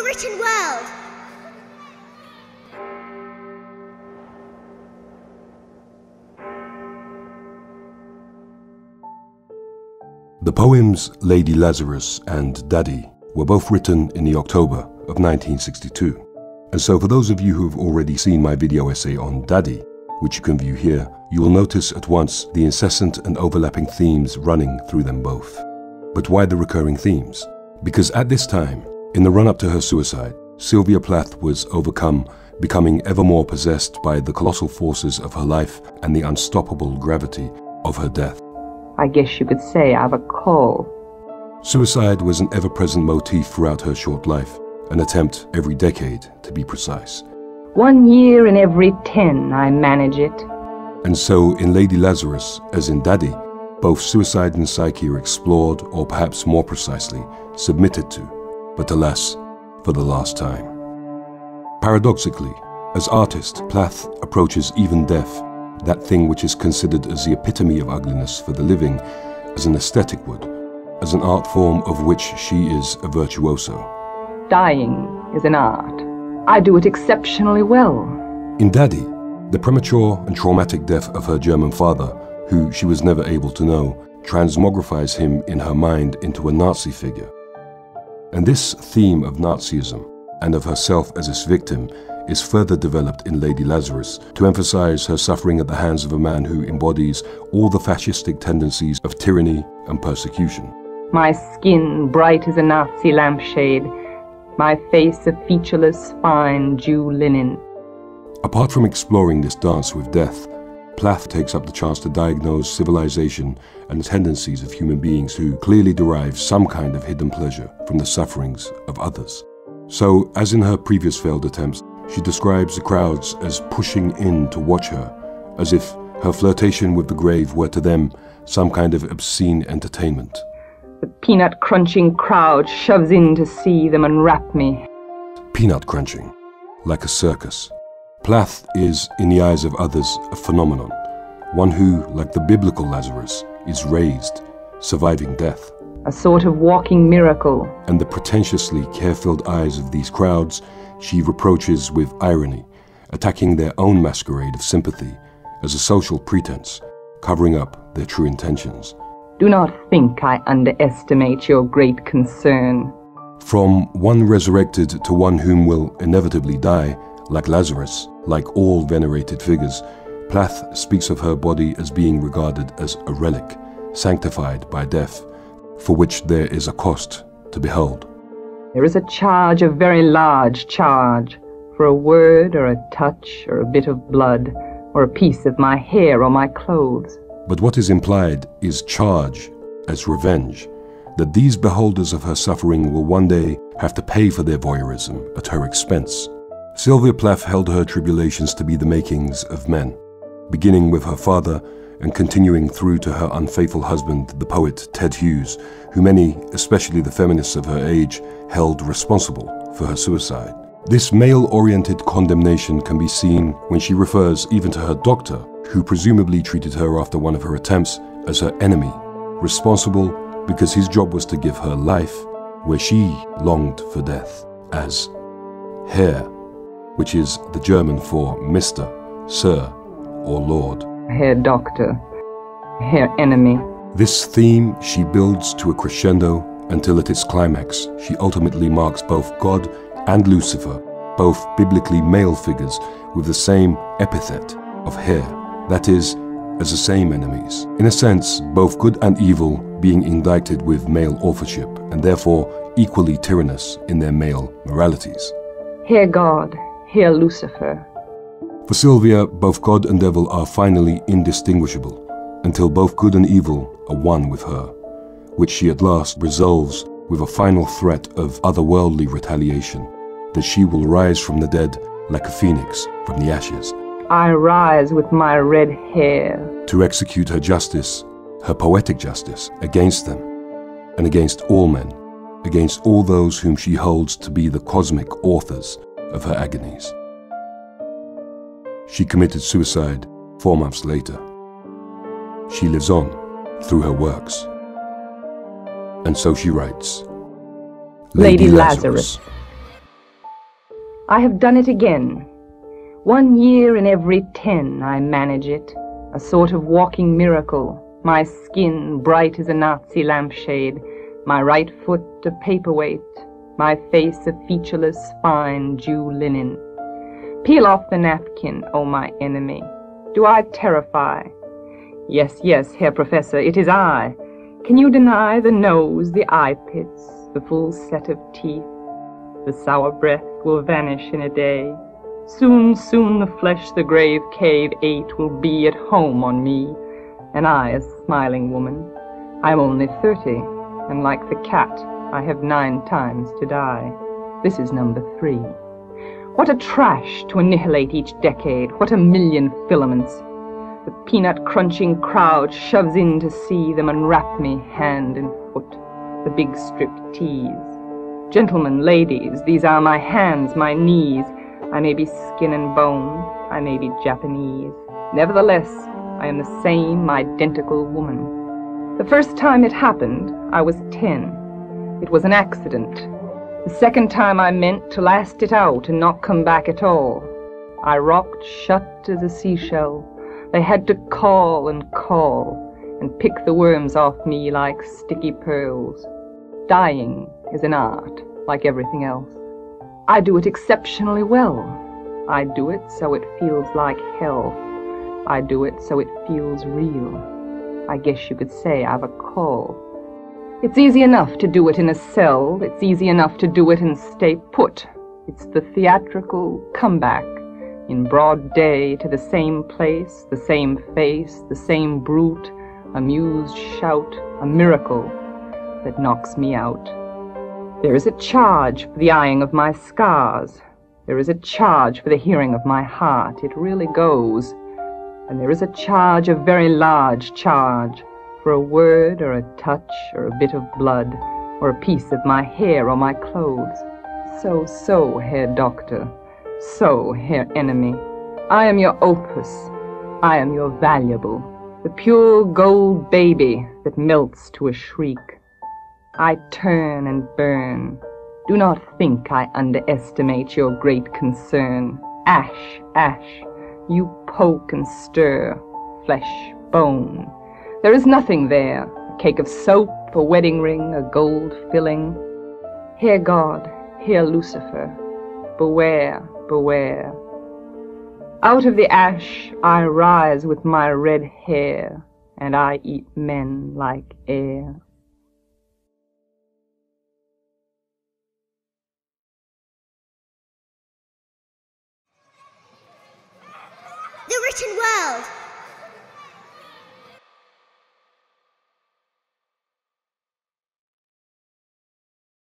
written world. The poems Lady Lazarus and Daddy were both written in the October of 1962. And so for those of you who have already seen my video essay on Daddy, which you can view here, you will notice at once the incessant and overlapping themes running through them both. But why the recurring themes? Because at this time, in the run-up to her suicide, Sylvia Plath was overcome, becoming ever more possessed by the colossal forces of her life and the unstoppable gravity of her death. I guess you could say I've a call. Suicide was an ever-present motif throughout her short life, an attempt every decade to be precise. 1 year in every 10 I manage it. And so in Lady Lazarus, as in Daddy, both suicide and psyche are explored, or perhaps more precisely, submitted to, but alas, for the last time. Paradoxically, as artist, Plath approaches even death, that thing which is considered as the epitome of ugliness for the living, as an aesthetic would, as an art form of which she is a virtuoso. Dying is an art. I do it exceptionally well. In Daddy, the premature and traumatic death of her German father, who she was never able to know, transmogrifies him in her mind into a Nazi figure. And this theme of Nazism, and of herself as its victim, is further developed in Lady Lazarus to emphasize her suffering at the hands of a man who embodies all the fascistic tendencies of tyranny and persecution. My skin bright as a Nazi lampshade, my face a featureless, fine Jew linen. Apart from exploring this dance with death, Plath takes up the chance to diagnose civilization and the tendencies of human beings who clearly derive some kind of hidden pleasure from the sufferings of others. So, as in her previous failed attempts, she describes the crowds as pushing in to watch her, as if her flirtation with the grave were to them some kind of obscene entertainment. The peanut-crunching crowd shoves in to see them unwrap me. Peanut crunching, like a circus. Plath is, in the eyes of others, a phenomenon, one who, like the biblical Lazarus, is raised, surviving death. A sort of walking miracle. And the pretentiously care-filled eyes of these crowds she reproaches with irony, attacking their own masquerade of sympathy as a social pretense, covering up their true intentions. Do not think I underestimate your great concern. From one resurrected to one whom will inevitably die, like Lazarus, like all venerated figures, Plath speaks of her body as being regarded as a relic, sanctified by death, for which there is a cost to behold. There is a charge, a very large charge, for a word or a touch or a bit of blood or a piece of my hair or my clothes. But what is implied is charge as revenge, that these beholders of her suffering will one day have to pay for their voyeurism at her expense. Sylvia Plath held her tribulations to be the makings of men, beginning with her father and continuing through to her unfaithful husband, the poet Ted Hughes, who many, especially the feminists of her age, held responsible for her suicide. This male-oriented condemnation can be seen when she refers even to her doctor, who presumably treated her after one of her attempts as her enemy, responsible because his job was to give her life where she longed for death, as Herr, which is the German for Mr., Sir, or Lord. Herr Doctor, Herr Enemy. This theme she builds to a crescendo until at its climax she ultimately marks both God and Lucifer, both biblically male figures, with the same epithet of Herr, that is, as the same enemies. In a sense, both good and evil being indicted with male authorship and therefore equally tyrannous in their male moralities. Herr God, Herr Lucifer. For Sylvia, both God and devil are finally indistinguishable, until both good and evil are one with her, which she at last resolves with a final threat of otherworldly retaliation, that she will rise from the dead like a phoenix from the ashes. I rise with my red hair. To execute her justice, her poetic justice, against them, and against all men, against all those whom she holds to be the cosmic authors of her agonies. She committed suicide 4 months later. She lives on through her works. And so she writes, Lady Lazarus. I have done it again. 1 year in every 10 I manage it, a sort of walking miracle, my skin bright as a Nazi lampshade, my right foot a paperweight, my face a featureless, fine Jew linen. Peel off the napkin, O my enemy. Do I terrify? Yes, yes, Herr Professor, it is I. Can you deny the nose, the eye pits, the full set of teeth? The sour breath will vanish in a day. Soon, soon the flesh the grave cave ate will be at home on me, and I a smiling woman. I am only 30, and like the cat, I have 9 times to die. This is number 3. What a trash to annihilate each decade, what a million filaments. The peanut-crunching crowd shoves in to see them unwrap me hand and foot, the big stripped tees. Gentlemen, ladies, these are my hands, my knees. I may be skin and bone, I may be Japanese. Nevertheless, I am the same identical woman. The first time it happened, I was 10. It was an accident. The second time I meant to last it out and not come back at all. I rocked shut as a seashell. They had to call and pick the worms off me like sticky pearls. Dying is an art, like everything else. I do it exceptionally well. I do it so it feels like hell. I do it so it feels real. I guess you could say I've a call. It's easy enough to do it in a cell. It's easy enough to do it and stay put. It's the theatrical comeback in broad day to the same place, the same face, the same brute, amused shout, a miracle that knocks me out. There is a charge for the eyeing of my scars. There is a charge for the hearing of my heart. It really goes. And there is a charge, a very large charge, for a word or a touch or a bit of blood or a piece of my hair or my clothes. So, Herr Doctor. So, Herr Enemy. I am your opus. I am your valuable. The pure gold baby that melts to a shriek. I turn and burn. Do not think I underestimate your great concern. Ash, ash, you poke and stir, flesh, bone. There is nothing there, a cake of soap, a wedding ring, a gold filling. Hear God, hear Lucifer, beware, beware. Out of the ash I rise with my red hair, and I eat men like air. The Written World.